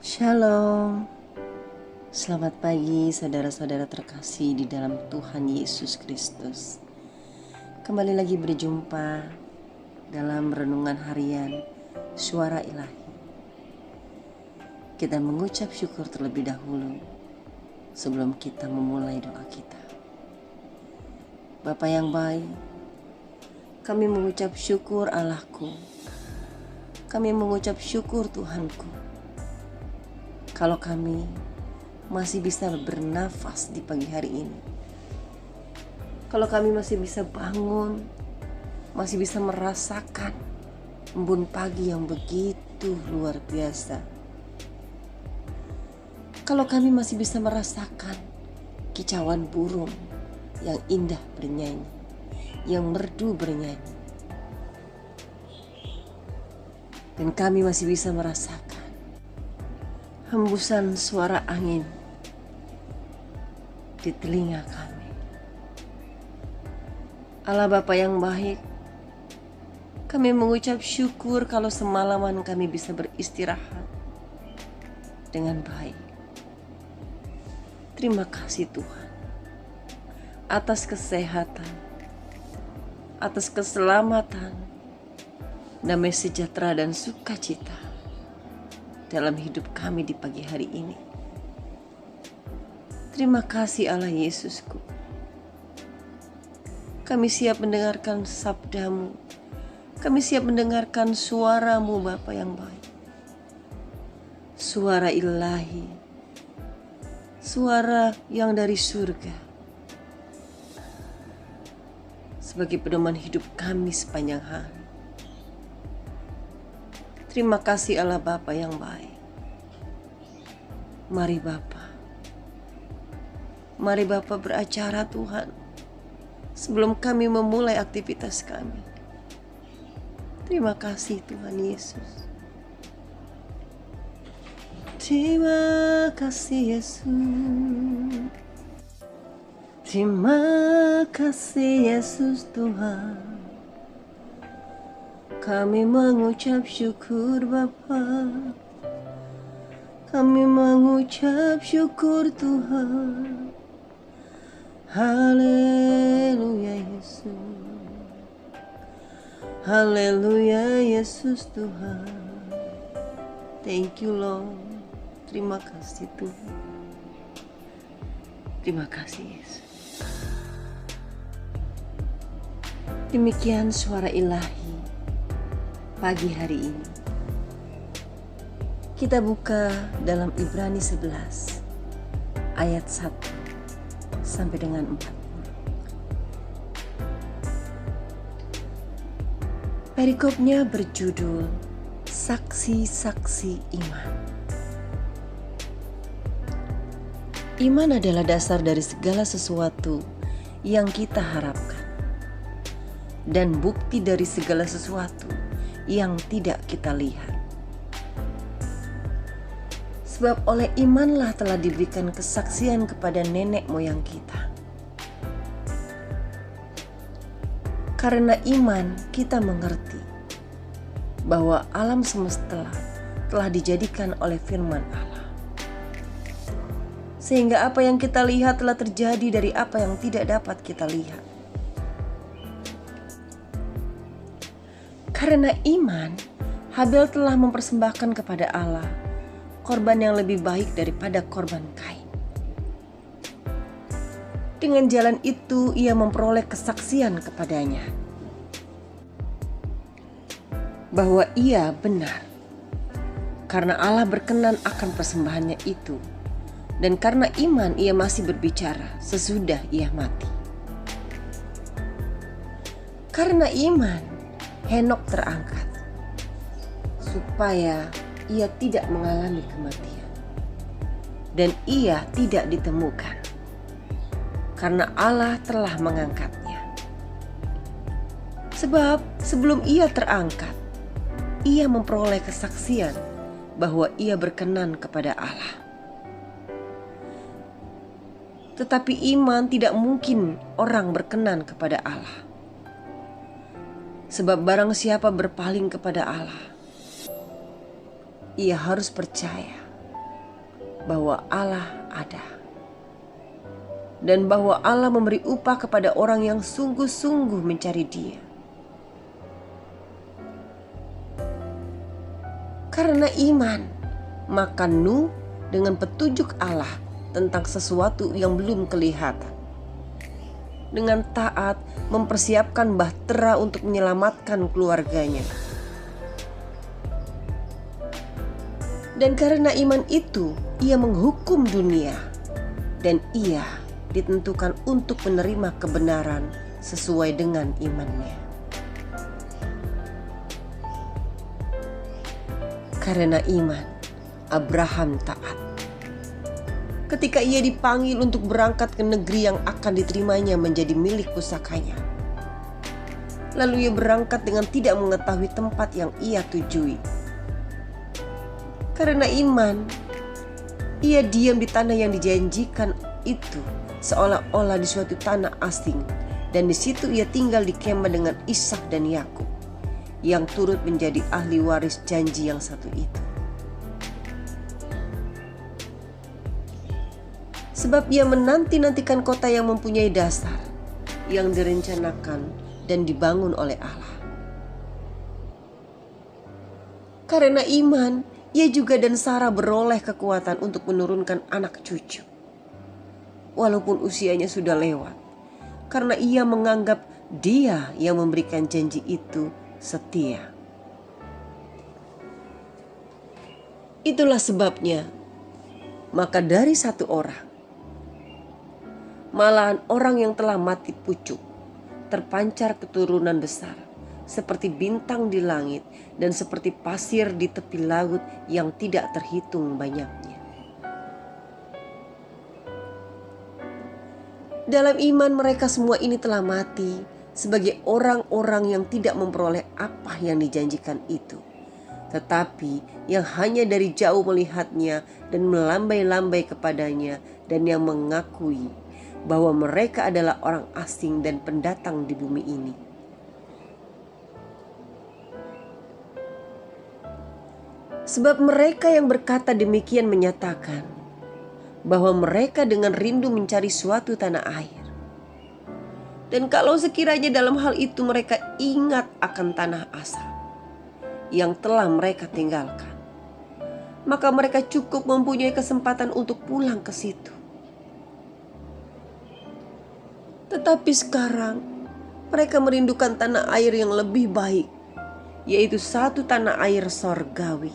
Shalom, selamat pagi saudara-saudara terkasih di dalam Tuhan Yesus Kristus. Kembali lagi berjumpa dalam renungan harian Suara Ilahi. Kita mengucap syukur terlebih dahulu sebelum kita memulai doa kita. Bapa yang baik, kami mengucap syukur Allahku. Kami mengucap syukur Tuhanku. Kalau kami masih bisa bernafas di pagi hari ini, kalau kami masih bisa bangun, masih bisa merasakan embun pagi yang begitu luar biasa, kalau kami masih bisa merasakan kicauan burung yang indah bernyanyi, yang merdu bernyanyi, dan kami masih bisa merasakan hembusan suara angin di telinga kami. Allah Bapa yang baik, kami mengucap syukur kalau semalaman kami bisa beristirahat dengan baik. Terima kasih Tuhan atas kesehatan, atas keselamatan, damai sejahtera dan sukacita dalam hidup kami di pagi hari ini. Terima kasih Allah Yesusku. Kami siap mendengarkan sabdamu. Kami siap mendengarkan suaramu Bapa yang baik. Suara ilahi. Suara yang dari surga. Sebagai pedoman hidup kami sepanjang hari. Terima kasih Allah Bapa yang baik. Mari Bapa beracara Tuhan sebelum kami memulai aktivitas kami. Terima kasih Tuhan Yesus. Terima kasih Yesus. Terima kasih Yesus Tuhan. Kami mengucap syukur Bapa. Kami mengucap syukur Tuhan. Haleluya Yesus. Haleluya Yesus Tuhan. Thank you Lord. Terima kasih Tuhan. Terima kasih Yesus. Demikian suara ilahi pagi hari ini. Kita buka dalam Ibrani 11 ayat 1 sampai dengan 40. Perikopnya berjudul Saksi-saksi Iman. Iman adalah dasar dari segala sesuatu yang kita harapkan dan bukti dari segala sesuatu yang tidak kita lihat. Sebab oleh imanlah telah diberikan kesaksian kepada nenek moyang kita. Karena iman kita mengerti bahwa alam semesta telah dijadikan oleh firman Allah. Sehingga apa yang kita lihat telah terjadi dari apa yang tidak dapat kita lihat. Karena iman, Habel telah mempersembahkan kepada Allah korban yang lebih baik daripada korban Kain. Dengan jalan itu ia memperoleh kesaksian kepadanya bahwa ia benar, karena Allah berkenan akan persembahannya itu, dan karena iman ia masih berbicara sesudah ia mati. Karena iman Henok terangkat supaya ia tidak mengalami kematian, dan ia tidak ditemukan karena Allah telah mengangkatnya. Sebab sebelum ia terangkat, ia memperoleh kesaksian bahwa ia berkenan kepada Allah. Tetapi iman tidak mungkin orang berkenan kepada Allah. Sebab barang siapa berpaling kepada Allah, ia harus percaya bahwa Allah ada, dan bahwa Allah memberi upah kepada orang yang sungguh-sungguh mencari Dia. Karena iman, maka Nuh dengan petunjuk Allah tentang sesuatu yang belum kelihatan, dengan taat mempersiapkan bahtera untuk menyelamatkan keluarganya. Dan karena iman itu, ia menghukum dunia, dan ia ditentukan untuk menerima kebenaran sesuai dengan imannya. Karena iman, Abraham taat. Ketika ia dipanggil untuk berangkat ke negeri yang akan diterimanya menjadi milik pusakanya, lalu ia berangkat dengan tidak mengetahui tempat yang ia tujui. Karena iman, ia diam di tanah yang dijanjikan itu, seolah-olah di suatu tanah asing, dan di situ ia tinggal di kemah dengan Ishak dan Yakub, yang turut menjadi ahli waris janji yang satu itu. Sebab ia menanti-nantikan kota yang mempunyai dasar, yang direncanakan dan dibangun oleh Allah. Karena iman, ia juga dan Sarah beroleh kekuatan untuk menurunkan anak cucu, walaupun usianya sudah lewat, karena ia menganggap Dia yang memberikan janji itu setia. Itulah sebabnya, maka dari satu orang, malahan orang yang telah mati pucuk, terpancar keturunan besar, seperti bintang di langit dan seperti pasir di tepi laut yang tidak terhitung banyaknya. Dalam iman mereka semua ini telah mati sebagai orang-orang yang tidak memperoleh apa yang dijanjikan itu, tetapi yang hanya dari jauh melihatnya dan melambai-lambai kepadanya, dan yang mengakui bahwa mereka adalah orang asing dan pendatang di bumi ini. Sebab mereka yang berkata demikian menyatakan bahwa mereka dengan rindu mencari suatu tanah air. Dan kalau sekiranya dalam hal itu mereka ingat akan tanah asal yang telah mereka tinggalkan, maka mereka cukup mempunyai kesempatan untuk pulang ke situ. Tetapi sekarang mereka merindukan tanah air yang lebih baik, yaitu satu tanah air sorgawi.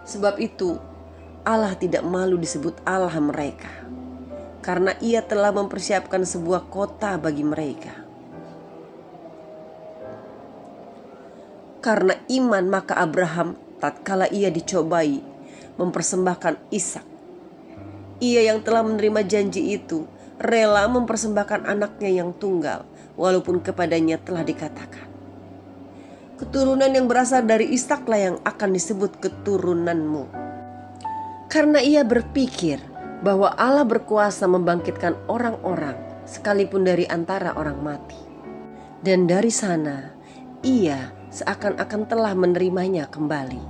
Sebab itu Allah tidak malu disebut Allah mereka, karena Ia telah mempersiapkan sebuah kota bagi mereka. Karena iman maka Abraham tatkala ia dicobai mempersembahkan Ishak, ia yang telah menerima janji itu rela mempersembahkan anaknya yang tunggal, walaupun kepadanya telah dikatakan, keturunan yang berasal dari Ishaklah yang akan disebut keturunanmu. Karena ia berpikir bahwa Allah berkuasa membangkitkan orang-orang sekalipun dari antara orang mati. Dan dari sana ia seakan-akan telah menerimanya kembali.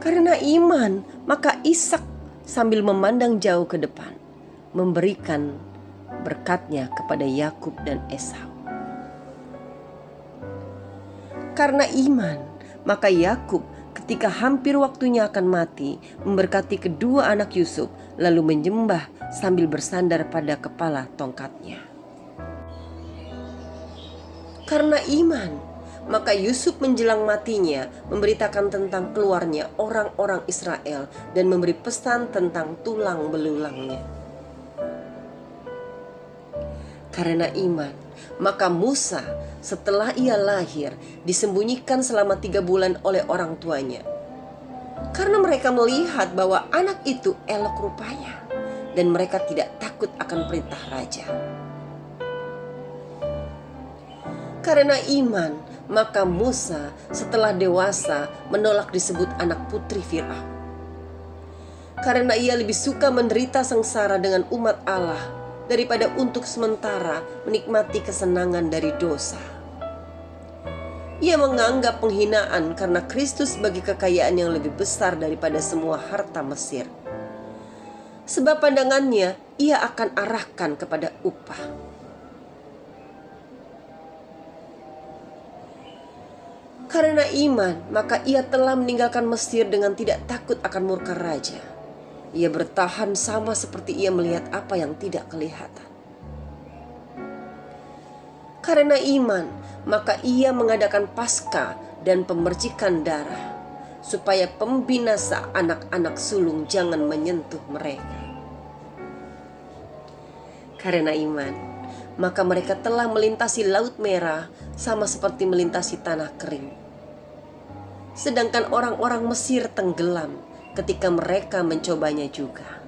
Karena iman, maka Ishak sambil memandang jauh ke depan memberikan berkatnya kepada Yakub dan Esau. Karena iman, maka Yakub ketika hampir waktunya akan mati memberkati kedua anak Yusuf, lalu menyembah sambil bersandar pada kepala tongkatnya. Karena iman, maka Yusuf menjelang matinya memberitakan tentang keluarnya orang-orang Israel dan memberi pesan tentang tulang belulangnya. Karena iman, maka Musa setelah ia lahir disembunyikan selama 3 bulan oleh orang tuanya, karena mereka melihat bahwa anak itu elok rupanya dan mereka tidak takut akan perintah raja. Karena iman, maka Musa setelah dewasa menolak disebut anak putri Firaun, karena ia lebih suka menderita sengsara dengan umat Allah daripada untuk sementara menikmati kesenangan dari dosa. Ia menganggap penghinaan karena Kristus sebagai kekayaan yang lebih besar daripada semua harta Mesir. Sebab pandangannya ia akan arahkan kepada upah. Karena iman, maka ia telah meninggalkan Mesir dengan tidak takut akan murka raja. Ia bertahan sama seperti ia melihat apa yang tidak kelihatan. Karena iman, maka ia mengadakan Paskah dan pemercikan darah, supaya pembinasa anak-anak sulung jangan menyentuh mereka. Karena iman, maka mereka telah melintasi Laut Merah sama seperti melintasi tanah kering. Sedangkan orang-orang Mesir tenggelam ketika mereka mencobanya juga.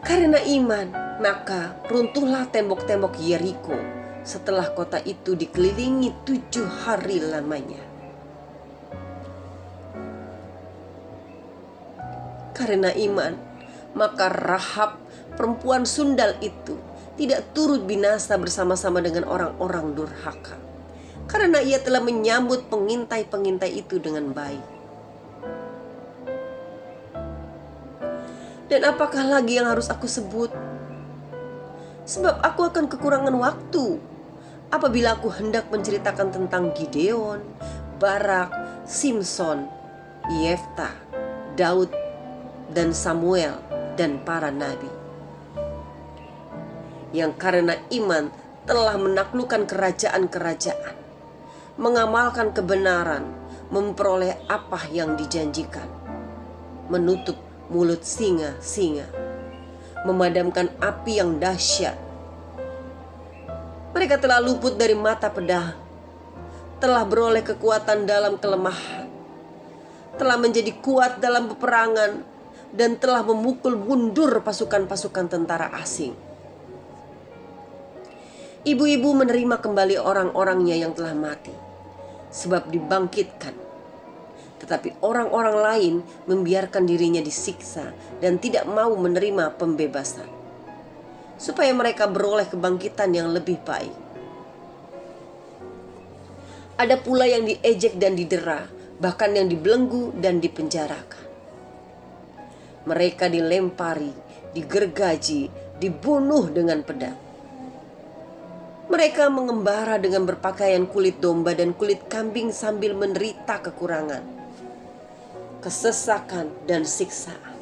Karena iman, maka runtuhlah tembok-tembok Yeriko setelah kota itu dikelilingi 7 hari lamanya. Karena iman, maka Rahab, perempuan sundal itu, tidak turut binasa bersama-sama dengan orang-orang durhaka, karena ia telah menyambut pengintai-pengintai itu dengan baik. Dan apakah lagi yang harus aku sebut? Sebab aku akan kekurangan waktu apabila aku hendak menceritakan tentang Gideon, Barak, Simson, Yefta, Daud, dan Samuel, dan para nabi, yang karena iman telah menaklukkan kerajaan-kerajaan, mengamalkan kebenaran, memperoleh apa yang dijanjikan, menutup mulut singa-singa, memadamkan api yang dahsyat. Mereka telah luput dari mata pedang, telah beroleh kekuatan dalam kelemahan, telah menjadi kuat dalam peperangan, dan telah memukul mundur pasukan-pasukan tentara asing. Ibu-ibu menerima kembali orang-orangnya yang telah mati, sebab dibangkitkan. Tetapi orang-orang lain membiarkan dirinya disiksa dan tidak mau menerima pembebasan, supaya mereka beroleh kebangkitan yang lebih baik. Ada pula yang diejek dan didera, bahkan yang dibelenggu dan dipenjarakan. Mereka dilempari, digergaji, dibunuh dengan pedang. Mereka mengembara dengan berpakaian kulit domba dan kulit kambing sambil menderita kekurangan, kesesakan, dan siksaan.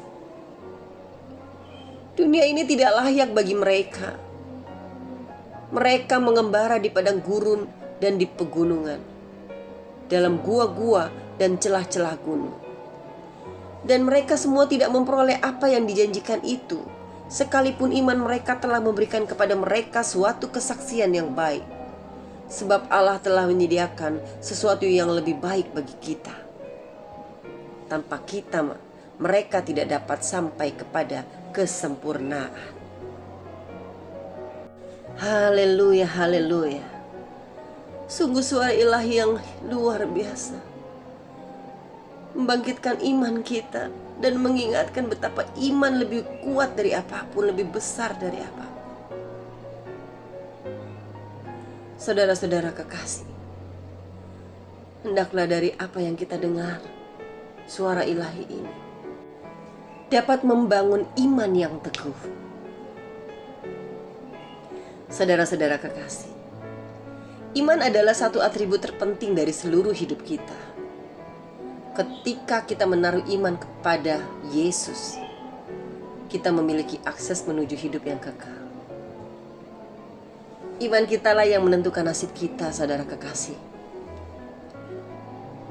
Dunia ini tidak layak bagi mereka. Mereka mengembara di padang gurun dan di pegunungan, dalam gua-gua dan celah-celah gunung. Dan mereka semua tidak memperoleh apa yang dijanjikan itu, sekalipun iman mereka telah memberikan kepada mereka suatu kesaksian yang baik. Sebab Allah telah menyediakan sesuatu yang lebih baik bagi kita. Tanpa kita, mereka tidak dapat sampai kepada kesempurnaan. Haleluya, haleluya. Sungguh suara ilahi yang luar biasa, membangkitkan iman kita dan mengingatkan betapa iman lebih kuat dari apapun, lebih besar dari apapun. Saudara-saudara kekasih, hendaklah dari apa yang kita dengar, suara ilahi ini dapat membangun iman yang teguh. Saudara-saudara kekasih, iman adalah satu atribut terpenting dari seluruh hidup kita. Ketika kita menaruh iman kepada Yesus, kita memiliki akses menuju hidup yang kekal. Iman kitalah yang menentukan nasib kita, saudara kekasih.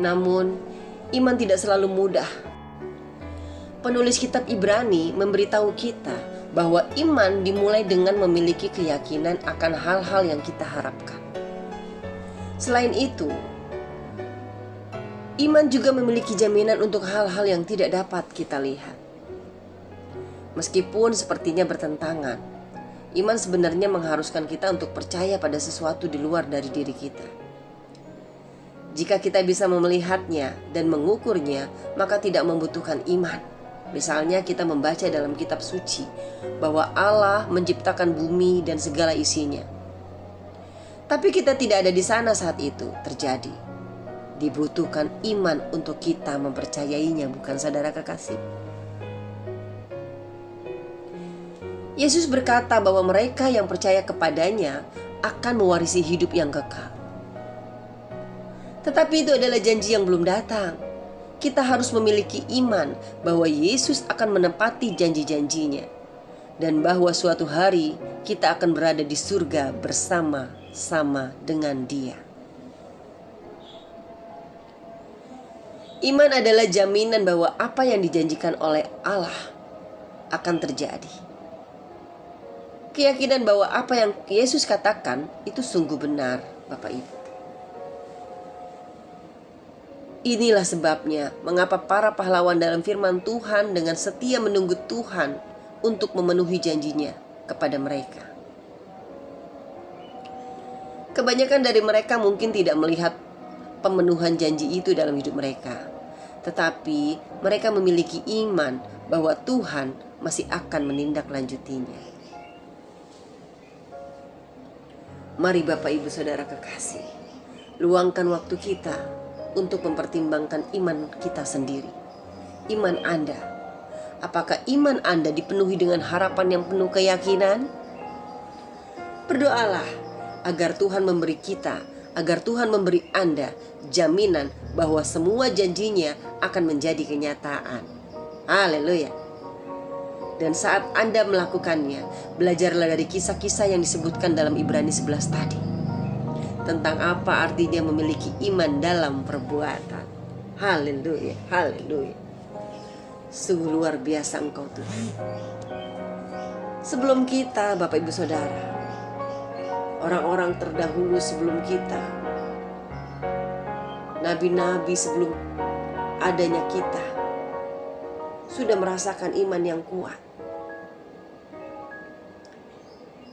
Namun, iman tidak selalu mudah. Penulis kitab Ibrani memberitahu kita bahwa iman dimulai dengan memiliki keyakinan akan hal-hal yang kita harapkan. Selain itu, iman juga memiliki jaminan untuk hal-hal yang tidak dapat kita lihat. Meskipun sepertinya bertentangan, iman sebenarnya mengharuskan kita untuk percaya pada sesuatu di luar dari diri kita. Jika kita bisa melihatnya dan mengukurnya, maka tidak membutuhkan iman. Misalnya kita membaca dalam kitab suci bahwa Allah menciptakan bumi dan segala isinya. Tapi kita tidak ada di sana saat itu terjadi. Dibutuhkan iman untuk kita mempercayainya, bukan saudara kekasih? Yesus berkata bahwa mereka yang percaya kepadanya akan mewarisi hidup yang kekal. Tetapi itu adalah janji yang belum datang. Kita harus memiliki iman bahwa Yesus akan menepati janji-janjinya, dan bahwa suatu hari kita akan berada di surga bersama-sama dengan Dia. Iman adalah jaminan bahwa apa yang dijanjikan oleh Allah akan terjadi. Keyakinan bahwa apa yang Yesus katakan itu sungguh benar, Bapak Ibu. Inilah sebabnya mengapa para pahlawan dalam firman Tuhan dengan setia menunggu Tuhan untuk memenuhi janjinya kepada mereka. Kebanyakan dari mereka mungkin tidak melihat pemenuhan janji itu dalam hidup mereka, tetapi mereka memiliki iman bahwa Tuhan masih akan menindaklanjutinya. Mari Bapak Ibu Saudara kekasih, luangkan waktu kita untuk mempertimbangkan iman kita sendiri. Iman Anda, apakah iman Anda dipenuhi dengan harapan yang penuh keyakinan? Berdoalah agar Tuhan memberi kita, agar Tuhan memberi Anda jaminan bahwa semua janjinya akan menjadi kenyataan. Haleluya. Dan saat Anda melakukannya, belajarlah dari kisah-kisah yang disebutkan dalam Ibrani 11 tadi, tentang apa artinya memiliki iman dalam perbuatan. Haleluya, haleluya. Sungguh luar biasa Engkau Tuhan. Sebelum kita, Bapak Ibu Saudara, orang-orang terdahulu sebelum kita, nabi-nabi sebelum adanya kita, sudah merasakan iman yang kuat.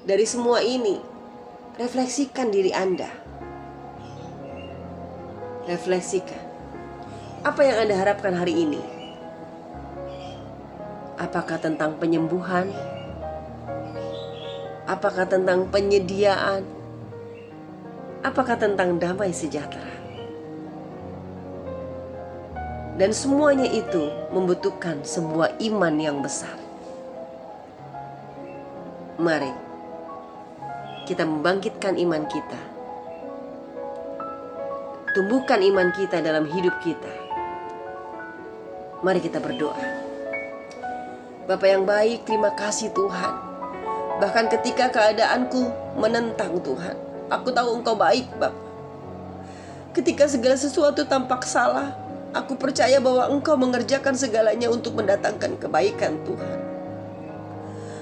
Dari semua ini, refleksikan diri Anda. Refleksikan. Apa yang Anda harapkan hari ini? Apakah tentang penyembuhan? Apakah tentang penyediaan? Apakah tentang damai sejahtera? Dan semuanya itu membutuhkan sebuah iman yang besar. Mari kita membangkitkan iman kita. Tumbuhkan iman kita dalam hidup kita. Mari kita berdoa. Bapa yang baik, terima kasih Tuhan. Bahkan ketika keadaanku menentang Tuhan, aku tahu Engkau baik Bapa. Ketika segala sesuatu tampak salah, aku percaya bahwa Engkau mengerjakan segalanya untuk mendatangkan kebaikan Tuhan.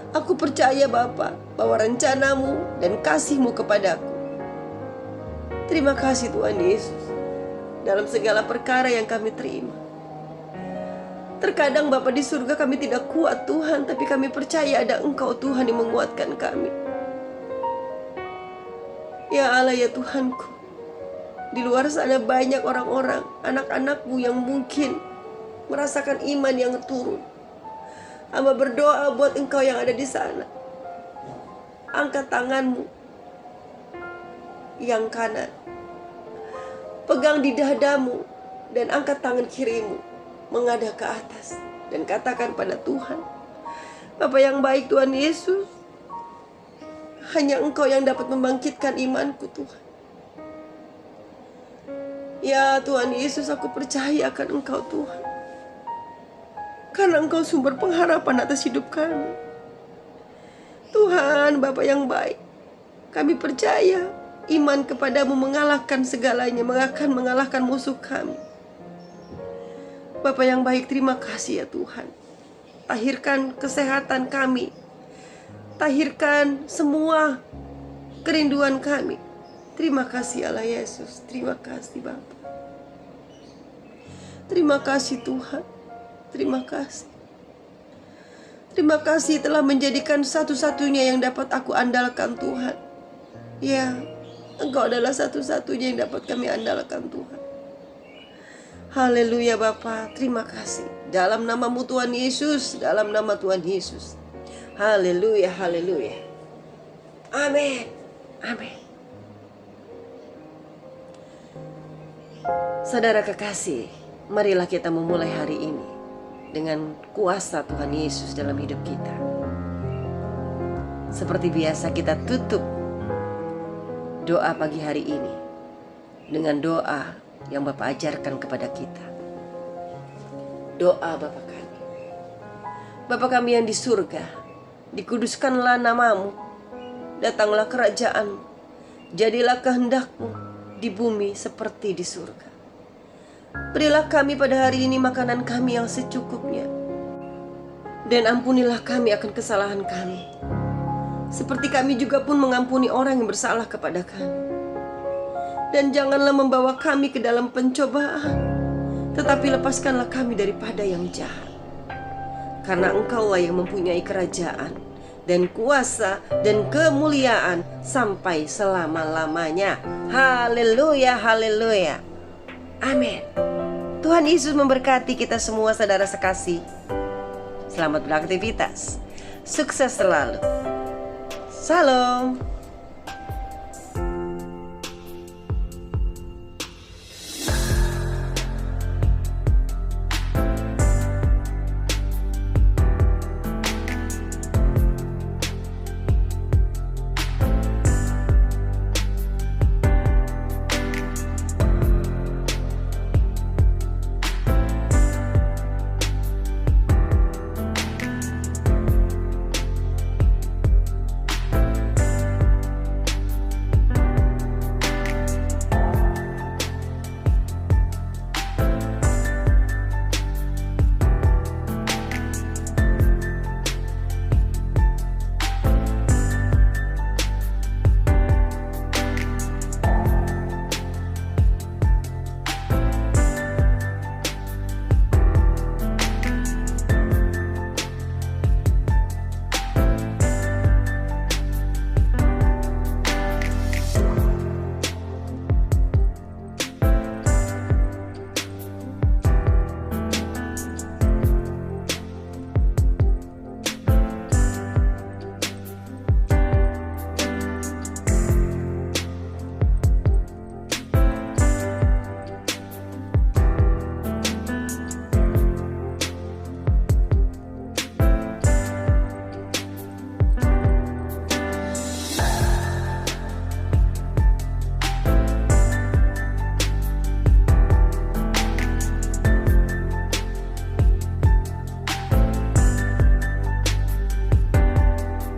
Aku percaya Bapa bahwa rencanamu dan kasih-Mu kepadaku. Terima kasih Tuhan Yesus dalam segala perkara yang kami terima. Terkadang Bapa di surga kami tidak kuat Tuhan, tapi kami percaya ada Engkau Tuhan yang menguatkan kami. Ya Allah ya Tuhanku, di luar sana banyak orang-orang, anak-anak-Mu yang mungkin merasakan iman yang turun. Hamba berdoa buat Engkau yang ada di sana. Angkat tangan-Mu yang kanan, pegang di dadamu, dan angkat tangan kirimu menghadap ke atas, dan katakan pada Tuhan, Bapa yang baik Tuhan Yesus, hanya Engkau yang dapat membangkitkan imanku Tuhan. Ya Tuhan Yesus, aku percaya akan Engkau Tuhan, karena Engkau sumber pengharapan atas hidup kami. Tuhan, Bapa yang baik, kami percaya iman kepadamu mengalahkan segalanya, akan mengalahkan musuh kami. Bapa yang baik, terima kasih ya Tuhan. Tahirkan kesehatan kami, tahirkan semua kerinduan kami. Terima kasih Allah Yesus, terima kasih Bapa. Terima kasih Tuhan. Terima kasih. Terima kasih telah menjadikan satu-satunya yang dapat aku andalkan Tuhan. Ya, Engkau adalah satu-satunya yang dapat kami andalkan Tuhan. Haleluya Bapa, terima kasih. Dalam namamu Tuhan Yesus, dalam nama Tuhan Yesus. Haleluya, haleluya. Amin, amin. Saudara kekasih, marilah kita memulai hari ini dengan kuasa Tuhan Yesus dalam hidup kita. Seperti biasa, kita tutup doa pagi hari ini dengan doa yang Bapa ajarkan kepada kita. Doa Bapa kami. Bapa kami yang di surga, dikuduskanlah namamu, datanglah kerajaan, jadilah kehendakmu di bumi seperti di surga. Berilah kami pada hari ini makanan kami yang secukupnya, dan ampunilah kami akan kesalahan kami, seperti kami juga pun mengampuni orang yang bersalah kepada kami. Dan janganlah membawa kami ke dalam pencobaan, tetapi lepaskanlah kami daripada yang jahat. Karena Engkaulah yang mempunyai kerajaan dan kuasa dan kemuliaan sampai selama-lamanya. Haleluya, haleluya. Amin. Tuhan Yesus memberkati kita semua saudara sekasih. Selamat beraktivitas. Sukses selalu. Salam.